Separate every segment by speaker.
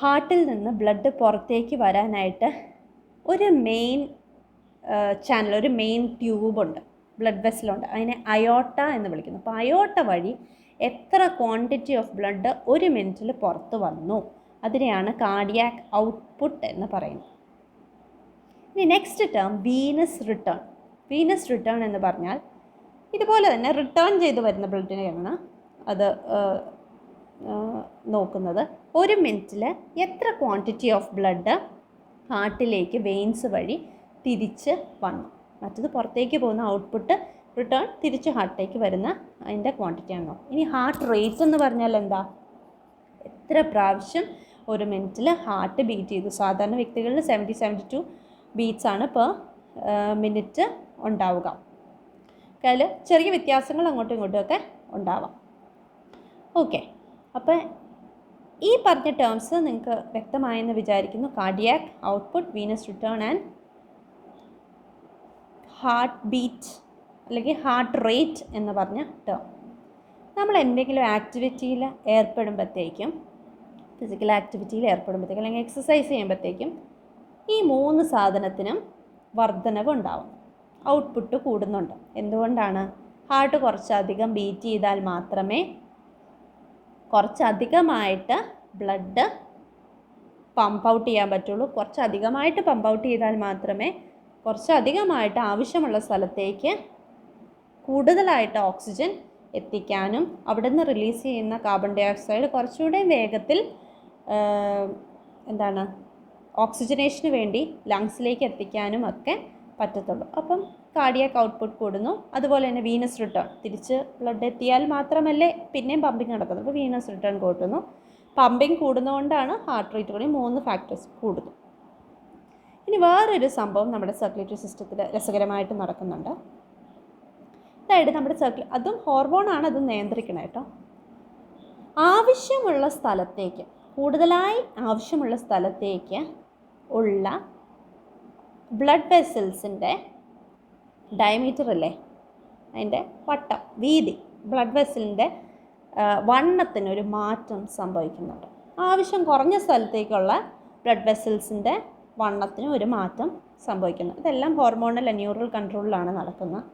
Speaker 1: ഹാർട്ടിൽ നിന്ന് ബ്ലഡ് പുറത്തേക്ക് വരാനായിട്ട് ഒരു മെയിൻ ചാനൽ, ഒരു മെയിൻ ട്യൂബുണ്ട്, ബ്ലഡ് വെസലുണ്ട്. അതിനെ അയോട്ട എന്ന് വിളിക്കുന്നു. അപ്പോൾ അയോട്ട വഴി എത്ര ക്വാണ്ടിറ്റി ഓഫ് ബ്ലഡ് ഒരു മിനിറ്റിൽ പുറത്ത് വന്നു, അതിനെയാണ് കാർഡിയാക് ഔട്ട്പുട്ട് എന്ന് പറയുന്നത്. ഇനി next term venous return. Venous return എന്ന് പറഞ്ഞാൽ ഇതുപോലെ തന്നെ റിട്ടേൺ ചെയ്ത് വരുന്ന ബ്ലഡിനെയാണ് അത് നോക്കുന്നത്. ഒരു മിനിറ്റിൽ എത്ര ക്വാണ്ടിറ്റി ഓഫ് ബ്ലഡ് ഹാർട്ടിലേക്ക് വെയിൻസ് വഴി തിരിച്ച് വന്നു. മറ്റത് പുറത്തേക്ക് പോകുന്ന ഔട്ട്പുട്ട്, റിട്ടേൺ തിരിച്ച് ഹാർട്ടിലേക്ക് വരുന്ന അതിൻ്റെ ക്വാണ്ടിറ്റിയാണോ. ഇനി ഹാർട്ട് റേറ്റ് എന്ന് പറഞ്ഞാൽ എന്താ? എത്ര പ്രാവശ്യം ഒരു മിനിറ്റിൽ ഹാർട്ട് ബീറ്റ് ചെയ്തു. സാധാരണ വ്യക്തികളിൽ 70-72 ബീറ്റ്സ് ആണ് പെർ മിനിറ്റ് ഉണ്ടാവുക. അതിൽ ചെറിയ വ്യത്യാസങ്ങൾ അങ്ങോട്ടും ഇങ്ങോട്ടുമൊക്കെ ഉണ്ടാവാം. ഓക്കെ, അപ്പോൾ ഈ പറഞ്ഞ ടേംസ് നിങ്ങൾക്ക് വ്യക്തമായെന്ന് വിചാരിക്കുന്നു. Cardiac output, venous return and heart beat അല്ലെങ്കിൽ ഹാർട്ട് റേറ്റ് എന്ന് പറഞ്ഞ ടേം. നമ്മൾ എന്തെങ്കിലും ആക്ടിവിറ്റിയിൽ ഏർപ്പെടുമ്പോഴത്തേക്കും, ഫിസിക്കൽ ആക്ടിവിറ്റിയിൽ ഏർപ്പെടുമ്പോഴത്തേക്കും അല്ലെങ്കിൽ എക്സസൈസ് ചെയ്യുമ്പോഴത്തേക്കും ഈ 3 സാധനത്തിനും വർധനവ് ഉണ്ടാവും, ഔട്ട്പുട്ട് കൂടുന്നുണ്ട്. എന്തുകൊണ്ടാണ്? ഹാർട്ട് കുറച്ചധികം ബീറ്റ് ചെയ്താൽ മാത്രമേ, കുറച്ചധികമായിട്ട് ബ്ലഡ് പമ്പ് ഔട്ട് ചെയ്യാൻ പറ്റുള്ളൂ. കുറച്ചധികമായിട്ട് പമ്പ് ഔട്ട് ചെയ്താൽ മാത്രമേ കുറച്ചധികമായിട്ട് ആവശ്യമുള്ള സ്ഥലത്തേക്ക് കൂടുതലായിട്ട് ഓക്സിജൻ എത്തിക്കാനും അവിടെ നിന്ന് റിലീസ് ചെയ്യുന്ന കാർബൺ ഡൈ ഓക്സൈഡ് കുറച്ചുകൂടെ വേഗത്തിൽ ഓക്സിജനേഷന് വേണ്ടി ലങ്സിലേക്ക് എത്തിക്കാനും ഒക്കെ പറ്റത്തുള്ളൂ. അപ്പം കാർഡിയാക് ഔട്ട്പുട്ട് കൂടുന്നു. അതുപോലെ തന്നെ വീനസ് റിട്ടേൺ, തിരിച്ച് ബ്ലഡ് എത്തിയാൽ മാത്രമല്ലേ പിന്നെയും പമ്പിങ് നടക്കുന്നത്. അപ്പോൾ വീനസ് റിട്ടേൺ കൂട്ടുന്നു. പമ്പിങ് കൂടുന്നതുകൊണ്ടാണ് ഹാർട്ട് റേറ്റ് കൂടി 3 ഫാക്ടേഴ്സ് കൂടുന്നു. ഇനി വേറൊരു സംഭവം നമ്മുടെ സർക്കുലേറ്ററി സിസ്റ്റത്തിൽ രസകരമായിട്ട് നടക്കുന്നുണ്ട്. അതായത് നമ്മുടെ അതും ഹോർമോണാണ്, അത് നിയന്ത്രിക്കണം കേട്ടോ. ആവശ്യമുള്ള സ്ഥലത്തേക്ക്, കൂടുതലായി ആവശ്യമുള്ള സ്ഥലത്തേക്ക് ഉള്ള ബ്ലഡ് വെസൽസിൻ്റെ ഡയമീറ്റർ അല്ലേ, അതിൻ്റെ വട്ടം, വീതി, ബ്ലഡ് വെസലിൻ്റെ വണ്ണത്തിനൊരു മാറ്റം സംഭവിക്കുന്നുണ്ട്. ആവശ്യം കുറഞ്ഞ സ്ഥലത്തേക്കുള്ള ബ്ലഡ് വെസൽസിൻ്റെ വണ്ണത്തിന് ഒരു മാറ്റം സംഭവിക്കുന്നു. ഇതെല്ലാം ഹോർമോണൽ ന്യൂറൽ കൺട്രോളിലാണ് നടക്കുന്നത്.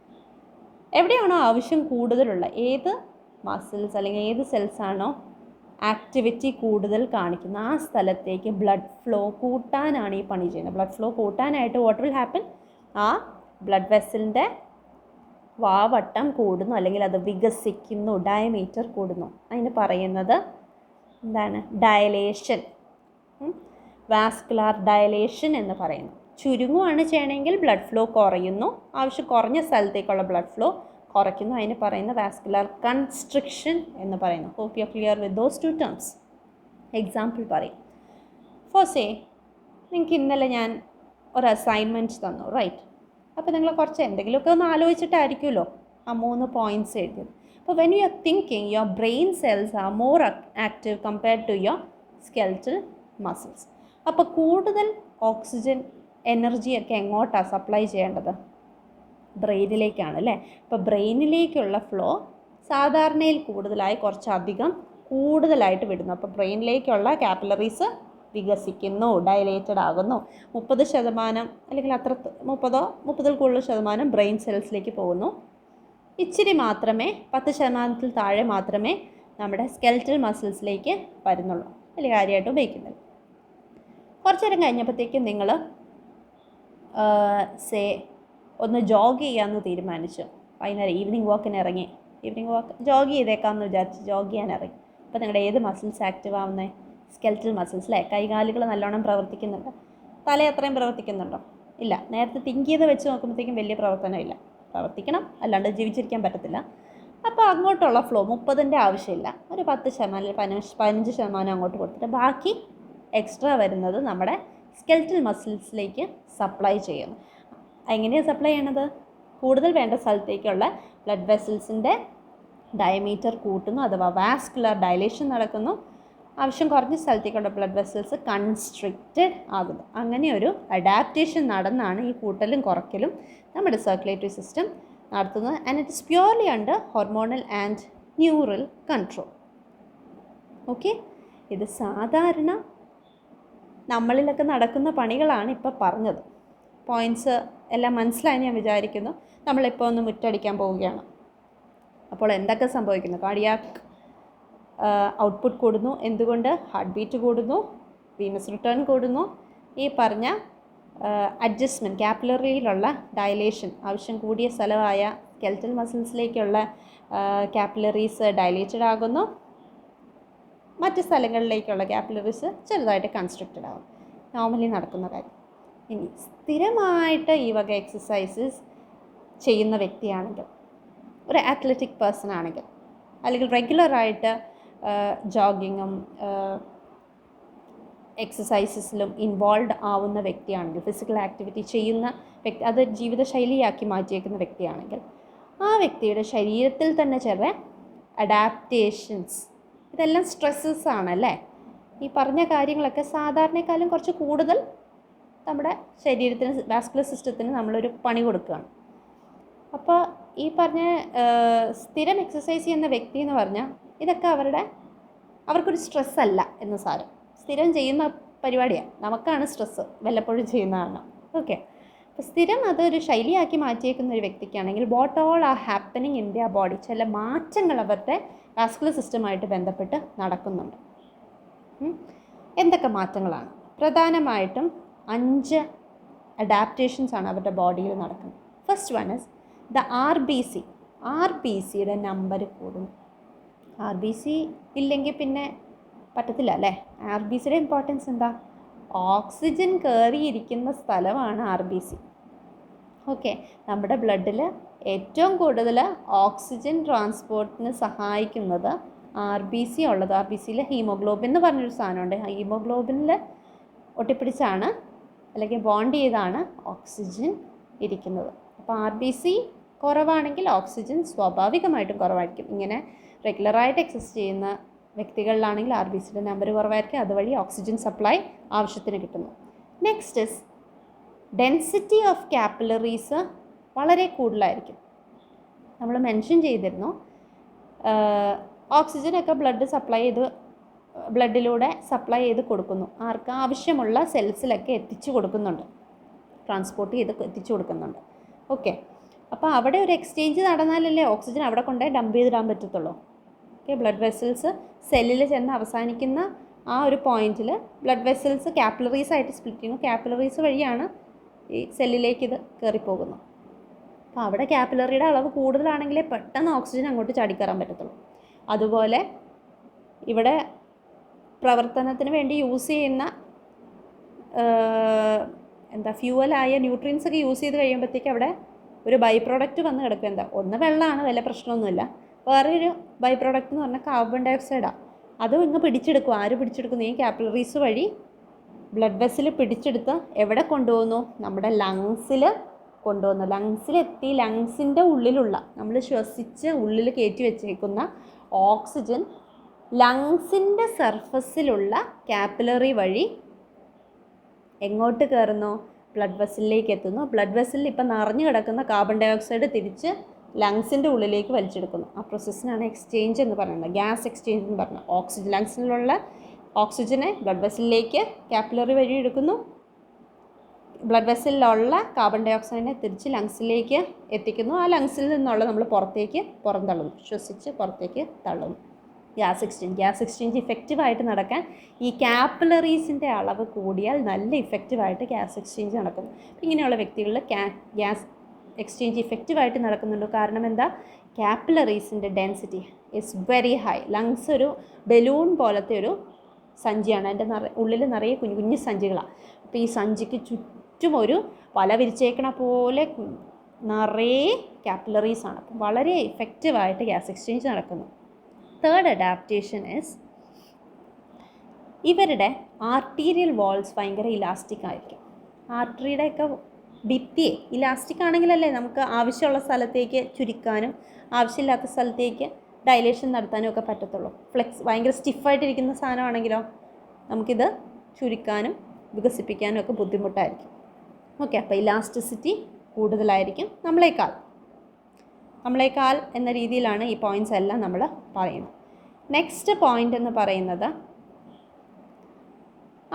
Speaker 1: എവിടെയാണോ ആവശ്യം കൂടുതലുള്ള, ഏത് മസിൽസ് അല്ലെങ്കിൽ ഏത് സെൽസാണോ ആക്ടിവിറ്റി കൂടുതൽ കാണിക്കുന്ന ആ സ്ഥലത്തേക്ക് ബ്ലഡ് ഫ്ലോ കൂട്ടാനാണ് ഈ പണി ചെയ്യുന്നത്. ബ്ലഡ് ഫ്ലോ കൂട്ടാനായിട്ട് വാട്ട് വിൽ ഹാപ്പൻ? ആ ബ്ലഡ് വെസലിൻ്റെ വാവട്ടം കൂടുന്നു, അല്ലെങ്കിൽ അത് വികസിക്കുന്നു, ഡയമീറ്റർ കൂടുന്നു. അതിന് പറയുന്നത് എന്താണ്? ഡയലേഷൻ, വാസ്കുലാർ ഡയലേഷൻ എന്ന് പറയുന്നു. ചുരുങ്ങുകയാണ് ചെയ്യണമെങ്കിൽ ബ്ലഡ് ഫ്ലോ കുറയുന്നു, ആവശ്യം കുറഞ്ഞ സ്ഥലത്തേക്കുള്ള ബ്ലഡ് ഫ്ലോ കുറയ്ക്കുന്നു. അതിന് പറയുന്ന വാസ്കുലാർ കൺസ്ട്രിക്ഷൻ എന്ന് പറയുന്നു. Hope you are clear with those 2 terms. Example പറയും. ഫോസേ, നിങ്ങൾക്ക് ഇന്നലെ ഞാൻ ഒരു അസൈൻമെൻറ്റ് തന്നു, റൈറ്റ്? അപ്പോൾ നിങ്ങൾ കുറച്ച് എന്തെങ്കിലുമൊക്കെ ഒന്ന് ആലോചിച്ചിട്ടായിരിക്കുമല്ലോ ആ 3 പോയിൻറ്റ്സ് എഴുതിയത്. അപ്പോൾ when you are thinking, your brain cells are more active compared to your skeletal muscles. അപ്പോൾ കൂടുതൽ ഓക്സിജൻ എനർജിയൊക്കെ എങ്ങോട്ടാണ് സപ്ലൈ ചെയ്യേണ്ടത്? ബ്രെയിനിലേക്കാണ് അല്ലേ? അപ്പോൾ ബ്രെയിനിലേക്കുള്ള ഫ്ലോ സാധാരണയിൽ കൂടുതലായി കുറച്ചധികം കൂടുതലായിട്ട് വിടുന്നു. അപ്പോൾ ബ്രെയിനിലേക്കുള്ള കാപ്പിലറീസ് വികസിക്കുന്നു, ഡയലേറ്റഡ് ആകുന്നു. 30% അല്ലെങ്കിൽ 30-ൽ കൂടുതൽ ശതമാനം ബ്രെയിൻ സെൽസിലേക്ക് പോകുന്നു. ഇച്ചിരി മാത്രമേ, 10% താഴെ മാത്രമേ നമ്മുടെ സ്കെൽറ്റൽ മസിൽസിലേക്ക് വരുന്നുള്ളൂ. വലിയ കാര്യമായിട്ട് ഉപയോഗിക്കുന്നില്ല. കുറച്ച് നേരം കഴിഞ്ഞപ്പോഴത്തേക്കും നിങ്ങൾ ഒന്ന് ജോഗ് ചെയ്യാമെന്ന് തീരുമാനിച്ചു. വൈകുന്നേരം ഈവനിങ് വാക്കിന് ഇറങ്ങി, ഈവനിങ് വാക്ക് ജോഗ് ചെയ്തേക്കാമെന്ന് വിചാരിച്ച് ജോഗ് ചെയ്യാൻ ഇറങ്ങി. അപ്പോൾ നിങ്ങളുടെ ഏത് മസിൽസ് ആക്റ്റീവ് ആവുന്നത്? സ്കെൽറ്റൽ മസിൽസ് അല്ലേ? കൈകാലുകൾ നല്ലോണം പ്രവർത്തിക്കുന്നുണ്ട്. തല അത്രയും പ്രവർത്തിക്കുന്നുണ്ടോ? ഇല്ല. നേരത്തെ തിങ്ക് ചെയ്ത് വെച്ച് നോക്കുമ്പോഴത്തേക്കും വലിയ പ്രവർത്തനമില്ല. പ്രവർത്തിക്കണം, അല്ലാണ്ട് ജീവിച്ചിരിക്കാൻ പറ്റത്തില്ല. അപ്പോൾ അങ്ങോട്ടുള്ള ഫ്ലോ 30ൻ്റെ ആവശ്യമില്ല, ഒരു 10% 15% അങ്ങോട്ട് കൊടുത്തിട്ട് ബാക്കി എക്സ്ട്രാ വരുന്നത് നമ്മുടെ സ്കെൽറ്റൽ മസിൽസിലേക്ക് സപ്ലൈ ചെയ്യുന്നു. എങ്ങനെയാണ് സപ്ലൈ ചെയ്യണത്? കൂടുതൽ വേണ്ട സ്ഥലത്തേക്കുള്ള ബ്ലഡ് വെസൽസിൻ്റെ ഡയമീറ്റർ കൂട്ടുന്നു, അഥവാ വാസ്കുലർ ഡയലേഷൻ നടക്കുന്നു. ആവശ്യം കുറഞ്ഞ സ്ഥലത്തേക്കുള്ള ബ്ലഡ് വെസൽസ് കൺസ്ട്രിക്റ്റഡ് ആകുന്നു. അങ്ങനെ ഒരു അഡാപ്റ്റേഷൻ നടന്നാണ് ഈ കൂട്ടലും കുറയ്ക്കലും നമ്മുടെ സർക്കുലേറ്ററി സിസ്റ്റം നടത്തുന്നത്. And it is purely under hormonal and neural control. Okay, ഇത് സാധാരണ നമ്മളിലൊക്കെ നടക്കുന്ന പണികളാണ് ഇപ്പോൾ പറഞ്ഞത്. പോയിൻറ്റ്സ് എല്ലാം മനസ്സിലായി ഞാൻ വിചാരിക്കുന്നു. നമ്മളിപ്പോൾ ഒന്ന് മുറ്റടിക്കാൻ പോവുകയാണ്. അപ്പോൾ എന്തൊക്കെ സംഭവിക്കുന്നു? കാർഡിയാക് ഔട്ട്പുട്ട് കൂടുന്നു. എന്തുകൊണ്ട്? ഹാർട്ട് ബീറ്റ് കൂടുന്നു, വീനസ് റിട്ടേൺ കൂടുന്നു. ഈ പറഞ്ഞ അഡ്ജസ്റ്റ്മെൻറ്റ്, കാപ്പിലറിയിലുള്ള ഡയലേഷൻ, ആവശ്യം കൂടിയ സ്ഥലമായ സ്കെൽറ്റൽ മസിൽസിലേക്കുള്ള കാപ്പിലറീസ് ഡയലേറ്റഡ് ആകുന്നു. മറ്റ് സ്ഥലങ്ങളിലേക്കുള്ള കാപ്പിലറീസ് ചെറുതായിട്ട് കൺസ്ട്രക്റ്റഡ് ആകും. നോർമലി നടക്കുന്ന കാര്യം. ഇനി സ്ഥിരമായിട്ട് ഈ വക എക്സസൈസസ് ചെയ്യുന്ന വ്യക്തിയാണെങ്കിൽ, ഒരു അത്ലറ്റിക് പേഴ്സൺ ആണെങ്കിൽ, അല്ലെങ്കിൽ റെഗുലറായിട്ട് ജോഗിങ്ങും എക്സസൈസസിലും ഇൻവോൾവ് ആവുന്ന വ്യക്തിയാണെങ്കിൽ, ഫിസിക്കൽ ആക്ടിവിറ്റി ചെയ്യുന്ന വ്യക്തി, അത് ജീവിതശൈലിയാക്കി മാറ്റിയേക്കുന്ന വ്യക്തിയാണെങ്കിൽ, ആ വ്യക്തിയുടെ ശരീരത്തിൽ തന്നെ ചില അഡാപ്റ്റേഷൻസ്, ഇതെല്ലാം സ്ട്രെസ്സസ് ആണല്ലേ. ഈ പറഞ്ഞ കാര്യങ്ങളൊക്കെ സാധാരണക്കാളും കുറച്ച് കൂടുതൽ നമ്മുടെ ശരീരത്തിന്, വാസ്കുലർ സിസ്റ്റത്തിന് നമ്മളൊരു പണി കൊടുക്കുകയാണ്. അപ്പോൾ ഈ പറഞ്ഞ സ്ഥിരം എക്സസൈസ് ചെയ്യുന്ന വ്യക്തി എന്ന് പറഞ്ഞാൽ ഇതൊക്കെ അവർക്കൊരു സ്ട്രെസ്സല്ല എന്ന് സാരം. സ്ഥിരം ചെയ്യുന്ന പരിപാടിയാണ്, നമുക്കാണ് സ്ട്രെസ്സ് വല്ലപ്പോഴും ചെയ്യുന്നതാണ്. ഓക്കെ, അപ്പോൾ സ്ഥിരം അതൊരു ശൈലിയാക്കി മാറ്റിയേക്കുന്ന ഒരു വ്യക്തിക്കാണെങ്കിൽ what all are happening in their body, ചില മാറ്റങ്ങൾ അവരുടെ വാസ്കുലർ സിസ്റ്റമായിട്ട് ബന്ധപ്പെട്ട് നടക്കുന്നുണ്ട്. എന്തൊക്കെ മാറ്റങ്ങളാണ്? പ്രധാനമായിട്ടും 5 അഡാപ്റ്റേഷൻസ് ആണ് അവരുടെ ബോഡിയിൽ നടക്കുന്നത്. First one is the RBC. RBCയുടെ നമ്പർ കൂടും. RBC ഇല്ലെങ്കിൽ പിന്നെ പറ്റത്തില്ല അല്ലേ. RBCയുടെ ഇമ്പോർട്ടൻസ് എന്താ? ഓക്സിജൻ കയറിയിരിക്കുന്ന സ്ഥലമാണ് RBC. ഓക്കെ, നമ്മുടെ ബ്ലഡിൽ ഏറ്റവും കൂടുതൽ ഓക്സിജൻ ട്രാൻസ്പോർട്ടിന് സഹായിക്കുന്നത് RBC ഉള്ളത്. RBCയിൽ ഹീമോഗ്ലോബിൻ എന്ന് പറഞ്ഞൊരു സാധനമുണ്ട്. ഹീമോഗ്ലോബിനിൽ ഒട്ടിപ്പിടിച്ചാണ് അല്ലെങ്കിൽ ബോണ്ട് ചെയ്താണ് ഓക്സിജൻ ഇരിക്കുന്നത്. അപ്പോൾ RBC കുറവാണെങ്കിൽ ഓക്സിജൻ സ്വാഭാവികമായിട്ടും കുറവായിരിക്കും. ഇങ്ങനെ റെഗുലറായിട്ട് എക്സസൈസ് ചെയ്യുന്ന വ്യക്തികളിലാണെങ്കിൽ RBCയുടെ നമ്പർ കുറവായിരിക്കും. അതുവഴി ഓക്സിജൻ സപ്ലൈ ആവശ്യത്തിന് കിട്ടുന്നു. Next is density of capillaries വളരെ കൂടുതലായിരിക്കും. നമ്മൾ മെൻഷൻ ചെയ്തിരുന്നു, ഓക്സിജനൊക്കെ ബ്ലഡിലൂടെ സപ്ലൈ ചെയ്ത് കൊടുക്കുന്നു. ആർക്ക് ആവശ്യമുള്ള സെൽസിലൊക്കെ എത്തിച്ചു കൊടുക്കുന്നുണ്ട്, ട്രാൻസ്പോർട്ട് ചെയ്ത് എത്തിച്ചു കൊടുക്കുന്നുണ്ട്. ഓക്കെ, അപ്പോൾ അവിടെ ഒരു എക്സ്ചേഞ്ച് നടന്നാലല്ലേ ഓക്സിജൻ അവിടെ കൊണ്ടുപോയി ഡംപ് ചെയ്തിടാൻ പറ്റത്തുള്ളൂ. ഓക്കെ, ബ്ലഡ് വെസൽസ് സെല്ലിൽ ചെന്ന് അവസാനിക്കുന്ന ആ ഒരു പോയിന്റിൽ ബ്ലഡ് വെസൽസ് കാപ്പിലറീസ് ആയിട്ട് സ്പ്ലിറ്റ് ചെയ്യുന്നു. കാപ്പിലറീസ് വഴിയാണ് ഈ സെല്ലിലേക്ക് ഇത് കയറിപ്പോകുന്നത്. അപ്പോൾ അവിടെ കാപ്പിലറിയുടെ അളവ് കൂടുതലാണെങ്കിലേ പെട്ടെന്ന് ഓക്സിജൻ അങ്ങോട്ട് ചാടിക്കയറാൻ പറ്റത്തുള്ളൂ. അതുപോലെ ഇവിടെ പ്രവർത്തനത്തിന് വേണ്ടി യൂസ് ചെയ്യുന്ന ഫ്യൂവലായ ന്യൂട്രിയൻസ് ഒക്കെ യൂസ് ചെയ്ത് കഴിയുമ്പോഴത്തേക്ക് അവിടെ ഒരു ബൈ പ്രോഡക്റ്റ് വന്ന് കിടക്കും. ഒന്ന് വെള്ളമാണ്, വല്ല പ്രശ്നമൊന്നുമില്ല. വേറൊരു ബൈ പ്രോഡക്റ്റ് എന്ന് പറഞ്ഞാൽ കാർബൺ ഡൈ ഓക്സൈഡാണ്. അതും ഇങ്ങ് പിടിച്ചെടുക്കും. ആര് പിടിച്ചെടുക്കുന്നു? ഈ കാപ്പിലറീസ് വഴി ബ്ലഡ് വെസ്സിൽ പിടിച്ചെടുത്ത് എവിടെ കൊണ്ടുപോകുന്നു? നമ്മുടെ ലങ്സിൽ കൊണ്ടുപോകുന്നു. ലങ്സിലെത്തി ലങ്സിൻ്റെ ഉള്ളിലുള്ള, നമ്മൾ ശ്വസിച്ച് ഉള്ളിൽ കയറ്റി വെച്ചേക്കുന്ന ഓക്സിജൻ ലങ്സിൻ്റെ സർഫസിലുള്ള കാപ്പിലറി വഴി എങ്ങോട്ട് കയറുന്നു? ബ്ലഡ് വെസലിലേക്ക് എത്തുന്നു. ബ്ലഡ് വെസലിൽ ഇപ്പം നിറഞ്ഞു കിടക്കുന്ന കാർബൺ ഡൈ ഓക്സൈഡ് തിരിച്ച് ലങ്സിൻ്റെ ഉള്ളിലേക്ക് വലിച്ചെടുക്കുന്നു. ആ പ്രോസസ്സിനാണ് എക്സ്ചേഞ്ച് എന്ന് പറയുന്നത്, ഗ്യാസ് എക്സ്ചേഞ്ച് എന്ന് പറയുന്നത്. ഓക്സിജൻ, ലങ്സിലുള്ള ഓക്സിജനെ ബ്ലഡ് വെസലിലേക്ക് കാപ്പിലറി വഴി എടുക്കുന്നു. ബ്ലഡ് വെസലിലുള്ള കാർബൺ ഡൈ ഓക്സൈഡിനെ തിരിച്ച് ലങ്സിലേക്ക് എത്തിക്കുന്നു. ആ ലങ്സിൽ നിന്നുള്ള നമ്മൾ പുറന്തള്ളുന്നു, ശ്വസിച്ച് പുറത്തേക്ക് തള്ളുന്നു. ഗ്യാസ് എക്സ്ചേഞ്ച് ഇഫക്റ്റീവായിട്ട് നടക്കാൻ ഈ കാപ്പിലറീസിൻ്റെ അളവ് കൂടിയാൽ നല്ല ഇഫക്റ്റീവായിട്ട് ഗ്യാസ് എക്സ്ചേഞ്ച് നടക്കുന്നു. ഇങ്ങനെയുള്ള വ്യക്തികളിൽ ഗ്യാസ് എക്സ്ചേഞ്ച് ഇഫക്റ്റീവായിട്ട് നടക്കുന്നുണ്ട്. കാരണം എന്താ? കാപ്പിലറീസിൻ്റെ density is very high. Lungs ഒരു ബലൂൺ പോലത്തെ ഒരു സഞ്ചിയാണ്. അതിൻ്റെ ഉള്ളിൽ നിറയെ കുഞ്ഞു കുഞ്ഞു സഞ്ചികളാണ്. അപ്പോൾ ഈ സഞ്ചിക്ക് ചുറ്റും ഒരു വല വിരിച്ചേക്കണ പോലെ നിറയെ കാപ്പിലറീസാണ്. അപ്പം വളരെ ഇഫക്റ്റീവായിട്ട് ഗ്യാസ് എക്സ്ചേഞ്ച് നടക്കുന്നു. തേർഡ് അഡാപ്റ്റേഷൻ ഇസ് ഇവരുടെ ആർട്ടീരിയൽ വാൾസ് ഭയങ്കര ഇലാസ്റ്റിക് ആയിരിക്കും. ആർട്ടറിയുടെയൊക്കെ ഭിത്തിയെ ഇലാസ്റ്റിക് ആണെങ്കിലല്ലേ നമുക്ക് ആവശ്യമുള്ള സ്ഥലത്തേക്ക് ചുരുക്കാനും ആവശ്യമില്ലാത്ത സ്ഥലത്തേക്ക് ഡൈലേഷൻ നടത്താനും ഒക്കെ പറ്റത്തുള്ളൂ. ഭയങ്കര സ്റ്റിഫായിട്ടിരിക്കുന്ന സാധനമാണെങ്കിലോ നമുക്കിത് ചുരുക്കാനും വികസിപ്പിക്കാനും ഒക്കെ ബുദ്ധിമുട്ടായിരിക്കും. ഓക്കെ, അപ്പോൾ ഇലാസ്റ്റിസിറ്റി കൂടുതലായിരിക്കും നമ്മളെക്കാൾ എന്ന രീതിയിലാണ് ഈ പോയിൻറ്റ്സ് എല്ലാം നമ്മൾ പറയുന്നത്. നെക്സ്റ്റ് പോയിൻ്റ് എന്ന് പറയുന്നത്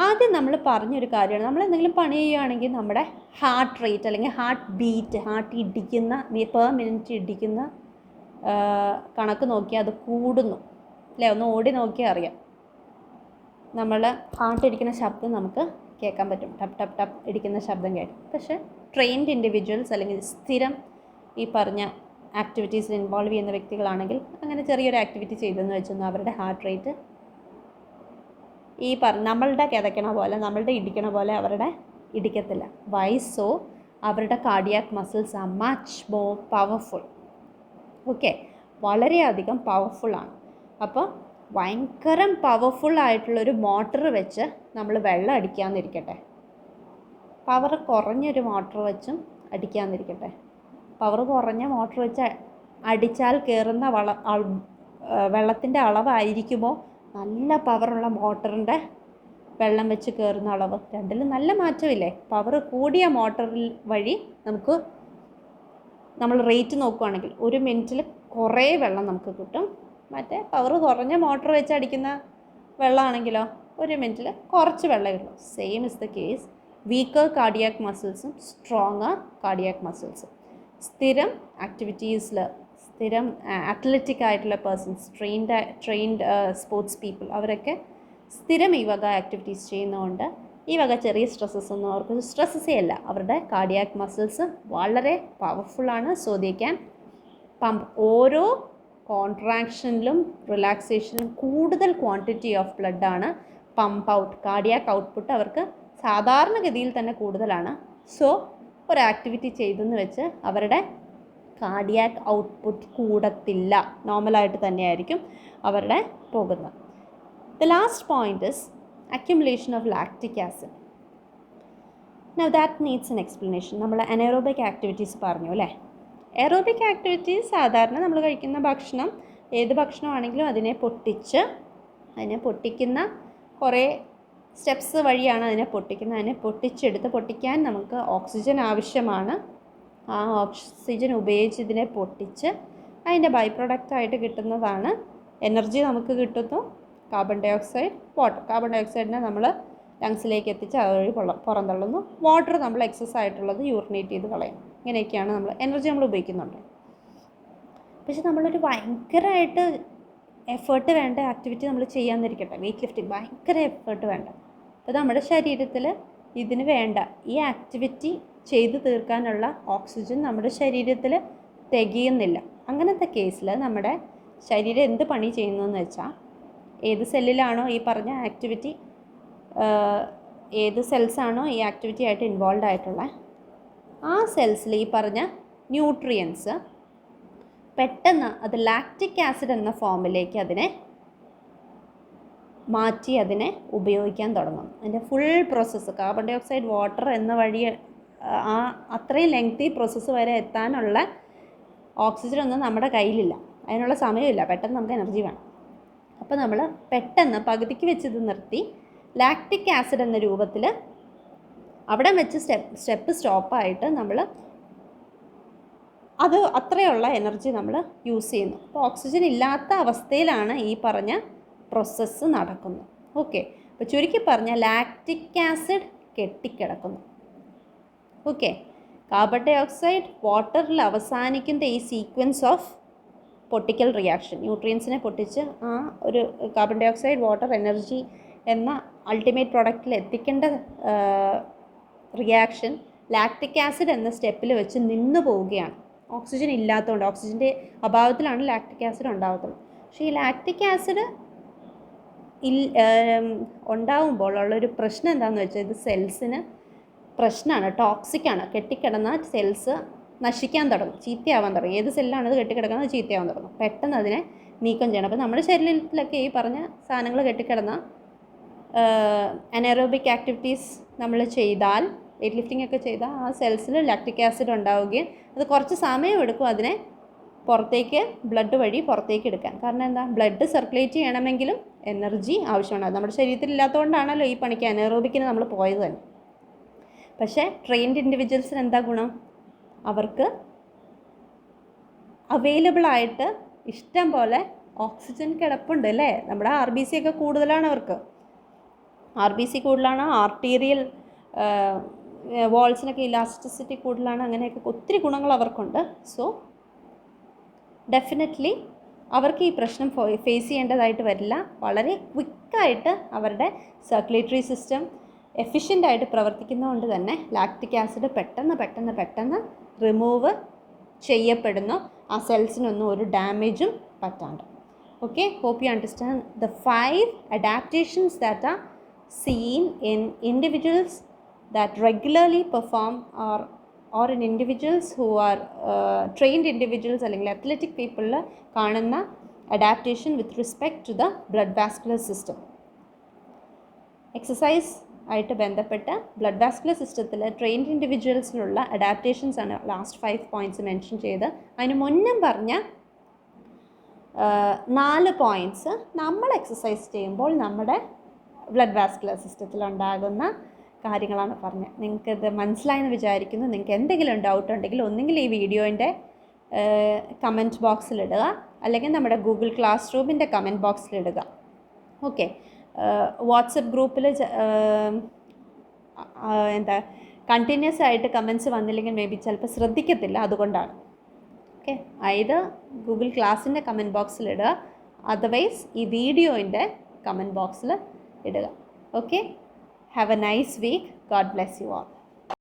Speaker 1: ആദ്യം നമ്മൾ പറഞ്ഞൊരു കാര്യമാണ്, നമ്മൾ എന്തെങ്കിലും പണി ചെയ്യുകയാണെങ്കിൽ നമ്മുടെ ഹാർട്ട് റേറ്റ് അല്ലെങ്കിൽ ഹാർട്ട് ബീറ്റ്, ഹാർട്ട് ഇടിക്കുന്ന പെർ മിനിറ്റ് ഇടിക്കുന്ന കണക്ക് നോക്കിയാൽ അത് കൂടുന്നു അല്ലേ? ഒന്ന് ഓടി നോക്കിയാൽ അറിയാം. നമ്മൾ ഹാർട്ട് ഇടിക്കുന്ന ശബ്ദം നമുക്ക് കേൾക്കാൻ പറ്റും, ടപ്പ് ടപ്പ് ടപ്പ് ഇടിക്കുന്ന ശബ്ദം കേൾക്കും. പക്ഷേ ട്രെയിൻഡ് ഇൻഡിവിജ്വൽസ് അല്ലെങ്കിൽ സ്ഥിരം ഈ പറഞ്ഞ ആക്ടിവിറ്റീസിൽ ഇൻവോൾവ് ചെയ്യുന്ന വ്യക്തികളാണെങ്കിൽ അങ്ങനെ ചെറിയൊരു ആക്ടിവിറ്റി ചെയ്തെന്ന് വെച്ചൊന്നും അവരുടെ ഹാർട്ട് റേറ്റ് ഈ നമ്മളുടെ കിതയ്ക്കണ പോലെ, നമ്മളുടെ ഇടിക്കണ പോലെ അവരുടെ ഇടിക്കത്തില്ല. Why so? അവരുടെ cardiac muscles are much more powerful. Okay, വളരെയധികം പവർഫുള്ളാണ്. അപ്പോൾ ഭയങ്കരം പവർഫുള്ളായിട്ടുള്ളൊരു മോട്ടർ വെച്ച് നമ്മൾ വെള്ളം അടിക്കാമെന്നിരിക്കട്ടെ, പവർ കുറഞ്ഞൊരു മോട്ടർ വെച്ചും അടിക്കാമെന്നിരിക്കട്ടെ. പവർ കുറഞ്ഞ മോട്ടർ വെച്ച് അടിച്ചാൽ കയറുന്ന വെള്ളത്തിൻ്റെ അളവായിരിക്കുമോ നല്ല പവറുള്ള മോട്ടറിൻ്റെ വെള്ളം വെച്ച് കയറുന്ന അളവ്? രണ്ടിലും നല്ല മാറ്റമില്ലേ? പവർ കൂടിയ മോട്ടറിൽ വഴി നമുക്ക് നമ്മൾ റേറ്റ് നോക്കുകയാണെങ്കിൽ 1 മിനിറ്റിൽ കുറേ വെള്ളം നമുക്ക് കിട്ടും. മറ്റേ പവർ കുറഞ്ഞ മോട്ടർ വെച്ച് അടിക്കുന്ന വെള്ളമാണെങ്കിലോ 1 മിനിറ്റിൽ കുറച്ച് വെള്ളം കിട്ടും. Same is the case weaker cardiac മസിൽസും സ്ട്രോങ്ങർ കാർഡിയാക് മസിൽസും. സ്ഥിരം ആക്ടിവിറ്റീസിൽ സ്ഥിരം അത്ലറ്റിക് ആയിട്ടുള്ള പേഴ്സൺസ്, ട്രെയിൻഡ് സ്പോർട്സ് പീപ്പിൾ, അവരൊക്കെ സ്ഥിരം ഈ വക ആക്ടിവിറ്റീസ് ചെയ്യുന്നതുകൊണ്ട് ഈ വക ചെറിയ സ്ട്രെസ്സസ് ഒന്നും അവർക്ക് സ്ട്രെസ്സസേ അല്ല. അവരുടെ കാർഡിയാക് മസിൽസ് വളരെ പവർഫുള്ളാണ്. സോ ദേ ക്യാൻ പമ്പ് ഓരോ കോൺട്രാക്ഷനിലും റിലാക്സേഷനിലും കൂടുതൽ ക്വാണ്ടിറ്റി ഓഫ് ബ്ലഡാണ് പമ്പ് ഔട്ട്. കാർഡിയാക് ഔട്ട്പുട്ട് അവർക്ക് സാധാരണഗതിയിൽ തന്നെ കൂടുതലാണ്. സോ ഒരു ആക്ടിവിറ്റി ചെയ്തെന്ന് വെച്ച് അവരുടെ കാർഡിയാക് ഔട്ട്പുട്ട് കൂടത്തില്ല, നോർമലായിട്ട് തന്നെയായിരിക്കും അവരുടെ പോകുന്നത്. The last point is accumulation of lactic acid. Now that needs N explanation. നമ്മൾ അനേറോബിക് ആക്ടിവിറ്റീസ് പറഞ്ഞു അല്ലേ? എറോബിക് ആക്ടിവിറ്റീസ് സാധാരണ നമ്മൾ കഴിക്കുന്ന ഭക്ഷണം, ഏത് ഭക്ഷണമാണെങ്കിലും അതിനെ പൊട്ടിക്കുന്ന കുറേ സ്റ്റെപ്സ് വഴിയാണ് അതിനെ പൊട്ടിക്കുന്നത്. അതിനെ പൊട്ടിക്കാൻ നമുക്ക് ഓക്സിജൻ ആവശ്യമാണ്. ആ ഓക്സിജൻ ഉപയോഗിച്ച് ഇതിനെ പൊട്ടിച്ച് അതിൻ്റെ ബൈ പ്രൊഡക്റ്റായിട്ട് കിട്ടുന്നതാണ് എനർജി. നമുക്ക് കിട്ടുന്നു carbon dioxide, water. Carbon ഡൈ ഓക്സൈഡിനെ നമ്മൾ ലങ്സിലേക്ക് എത്തിച്ച് അതുവഴി പുറന്തള്ളുന്നു. വാട്ടർ നമ്മൾ എക്സസ് ആയിട്ടുള്ളത് യൂറിനേറ്റ് ചെയ്ത് കളയും. ഇങ്ങനെയൊക്കെയാണ് നമ്മൾ എനർജി ഉപയോഗിക്കുന്നുണ്ട്. പക്ഷെ നമ്മളൊരു ഭയങ്കരമായിട്ട് എഫേർട്ട് വേണ്ട ആക്ടിവിറ്റി നമ്മൾ ചെയ്യാമെന്നിരിക്കട്ടെ, വെയ്റ്റ് ലിഫ്റ്റിംഗ്, ഭയങ്കര എഫേർട്ട് വേണ്ട. അപ്പോൾ നമ്മുടെ ശരീരത്തിൽ ഇതിന് വേണ്ട ഈ ആക്ടിവിറ്റി ചെയ്തു തീർക്കാനുള്ള ഓക്സിജൻ നമ്മുടെ ശരീരത്തിൽ തികയുന്നില്ല. അങ്ങനത്തെ കേസിൽ നമ്മുടെ ശരീരം എന്ത് പണി ചെയ്യുന്നതെന്ന് വെച്ചാൽ, ഏത് സെല്ലിലാണോ ഈ പറഞ്ഞ ആക്ടിവിറ്റി, ഏത് സെൽസാണോ ഈ ആക്ടിവിറ്റി ആയിട്ട് ഇൻവോൾവ് ആയിട്ടുള്ള ആ സെൽസിൽ ഈ പറഞ്ഞ ന്യൂട്രിയൻസ് പെട്ടെന്ന് അത് ലാക്റ്റിക് ആസിഡ് എന്ന ഫോമിലേക്ക് അതിനെ മാറ്റി അതിനെ ഉപയോഗിക്കാൻ തുടങ്ങും. അതിൻ്റെ full process carbon dioxide, water എന്ന വഴി ആ അത്രയും ലെങ്തി പ്രോസസ്സ് വരെ എത്താനുള്ള ഓക്സിജൻ ഒന്നും നമ്മുടെ കയ്യിലില്ല, അതിനുള്ള സമയമില്ല. പെട്ടെന്ന് നമുക്ക് എനർജി വേണം. അപ്പോൾ നമ്മൾ പെട്ടെന്ന് പകുതിക്ക് വെച്ച് ഇത് നിർത്തി ലാക്റ്റിക് ആസിഡ് എന്ന രൂപത്തിൽ അവിടെ വെച്ച് സ്റ്റെപ്പ് സ്റ്റോപ്പായിട്ട് നമ്മൾ അത് അത്രയുള്ള എനർജി നമ്മൾ യൂസ് ചെയ്യുന്നു. അപ്പോൾ ഓക്സിജൻ ഇല്ലാത്ത അവസ്ഥയിലാണ് ഈ പറഞ്ഞ പ്രോസസ്സ് നടക്കുന്നത്. ഓക്കെ, അപ്പോൾ ചുരുക്കി പറഞ്ഞാൽ ലാക്റ്റിക് ആസിഡ് കെട്ടിക്കിടക്കുന്നു. ഓക്കെ, കാർബൺ ഡൈ ഓക്സൈഡ് വാട്ടറിൽ അവസാനിക്കുന്ന ഈ സീക്വൻസ് ഓഫ് പൊട്ടിക്കൽ റിയാക്ഷൻ, ന്യൂട്രിയൻസിനെ പൊട്ടിച്ച് ആ ഒരു carbon dioxide, water, energy എന്ന അൾട്ടിമേറ്റ് പ്രോഡക്റ്റിൽ എത്തിക്കേണ്ട റിയാക്ഷൻ ലാക്റ്റിക് ആസിഡ് എന്ന സ്റ്റെപ്പിൽ വെച്ച് നിന്നു പോവുകയാണ്. ഓക്സിജൻ ഇല്ലാത്തതുകൊണ്ട്, ഓക്സിജൻ്റെ അഭാവത്തിലാണ് ലാക്റ്റിക് ആസിഡ് ഉണ്ടാകത്തുള്ളൂ. പക്ഷേ ഈ ലാക്റ്റിക് ആസിഡ് ഉണ്ടാവുമ്പോൾ ഉള്ളൊരു പ്രശ്നം എന്താണെന്ന് വെച്ചാൽ, ഇത് സെൽസിന് പ്രശ്നമാണ്, ടോക്സിക്കാണ്. കെട്ടിക്കിടന്ന സെൽസ് നശിക്കാൻ തുടങ്ങും, ചീത്തയാവാൻ തുടങ്ങും. ഏത് സെല്ലാണ് ഇത് കെട്ടിക്കിടക്കുന്നത് ചീത്തയാവാൻ തുടങ്ങും. പെട്ടെന്ന് അതിനെ നീക്കം ചെയ്യണം. അപ്പോൾ നമ്മുടെ ശരീരത്തിലൊക്കെ ഈ പറഞ്ഞ സാധനങ്ങൾ കെട്ടിക്കിടന്ന അനേറോബിക് ആക്ടിവിറ്റീസ് നമ്മൾ ചെയ്താൽ, വെയ്റ്റ് ലിഫ്റ്റിംഗ് ഒക്കെ ചെയ്താൽ ആ സെൽസിൽ ലാക്റ്റിക് ആസിഡ് ഉണ്ടാവുകയും അത് കുറച്ച് സമയമെടുക്കും അതിനെ പുറത്തേക്ക് ബ്ലഡ് വഴി പുറത്തേക്ക് എടുക്കാൻ. കാരണം എന്താ, ബ്ലഡ് സർക്കുലേറ്റ് ചെയ്യണമെങ്കിലും എനർജി ആവശ്യമാണ്. അത് നമ്മുടെ ശരീരത്തിൽ ഇല്ലാത്തതുകൊണ്ടാണല്ലോ ഈ പണിക്ക് അനേറോബിക്കിന് നമ്മൾ പോയത് തന്നെ. പക്ഷേ ട്രെയിൻഡ് ഇൻഡിവിജ്വൽസിന് എന്താ ഗുണം? അവർക്ക് അവൈലബിളായിട്ട് ഇഷ്ടം പോലെ ഓക്സിജൻ കിടപ്പുണ്ട് അല്ലേ? നമ്മുടെ RBC ഒക്കെ കൂടുതലാണ് അവർക്ക്. RBC കൂടുതലാണ്, ആർട്ടീരിയൽ വാൾസിനൊക്കെ ഇലാസ്റ്റിസിറ്റി കൂടുതലാണ്, അങ്ങനെയൊക്കെ ഒത്തിരി ഗുണങ്ങൾ അവർക്കുണ്ട്. സോ ഡെഫിനറ്റ്ലി അവർക്ക് ഈ പ്രശ്നം ഫേസ് ചെയ്യേണ്ടതായിട്ട് വരില്ല. വളരെ ക്വിക്കായിട്ട് അവരുടെ സർക്കുലേറ്ററി സിസ്റ്റം എഫിഷ്യൻ്റായിട്ട് പ്രവർത്തിക്കുന്നതുകൊണ്ട് തന്നെ ലാക്റ്റിക് ആസിഡ് പെട്ടെന്ന് റിമൂവ് ചെയ്യപ്പെടുന്നു, ആ സെൽസിനൊന്നും ഒരു ഡാമേജും പറ്റാണ്ട്. Okay, hope you understand the 5 adaptations that are seen in individuals that regularly perform or in individuals who are trained individuals അല്ലെങ്കിൽ athletic people കാണുന്ന adaptation with respect to the blood vascular system. Exercise ആയിട്ട് ബന്ധപ്പെട്ട് blood vascular സിസ്റ്റത്തിൽ trained ഇൻഡിവിജ്വൽസിനുള്ള adaptations ആണ് last 5 points mention ചെയ്ത്. അതിന് മുന്നേ പറഞ്ഞ 4 പോയിൻറ്റ്സ് നമ്മൾ എക്സസൈസ് ചെയ്യുമ്പോൾ നമ്മുടെ ബ്ലഡ് വാസ്കുലർ സിസ്റ്റത്തിലുണ്ടാകുന്ന കാര്യങ്ങളാണ് പറഞ്ഞത്. നിങ്ങൾക്കിത് മനസ്സിലായെന്ന് വിചാരിക്കുന്നു. നിങ്ങൾക്ക് എന്തെങ്കിലും ഡൗട്ട് ഉണ്ടെങ്കിൽ ഒന്നെങ്കിൽ ഈ വീഡിയോൻ്റെ കമൻറ്റ് ബോക്സിലിടുക, അല്ലെങ്കിൽ നമ്മുടെ ഗൂഗിൾ ക്ലാസ് റൂമിൻ്റെ കമൻറ്റ് ബോക്സിലിടുക. ഓക്കെ, വാട്സപ്പ് ഗ്രൂപ്പിൽ എന്താ കണ്ടിന്യൂസ് ആയിട്ട് കമൻറ്റ്സ് വന്നില്ലെങ്കിൽ മേ ബി ചിലപ്പോൾ ശ്രദ്ധിക്കത്തില്ല, അതുകൊണ്ടാണ്. ഓക്കെ, ഇത് ഗൂഗിൾ ക്ലാസ്സിൻ്റെ കമൻറ്റ് ബോക്സിലിടുക, അതർവൈസ് ഈ വീഡിയോൻ്റെ കമൻറ്റ് ബോക്സിൽ ഇടുക. Okay, have a nice week. God bless you all.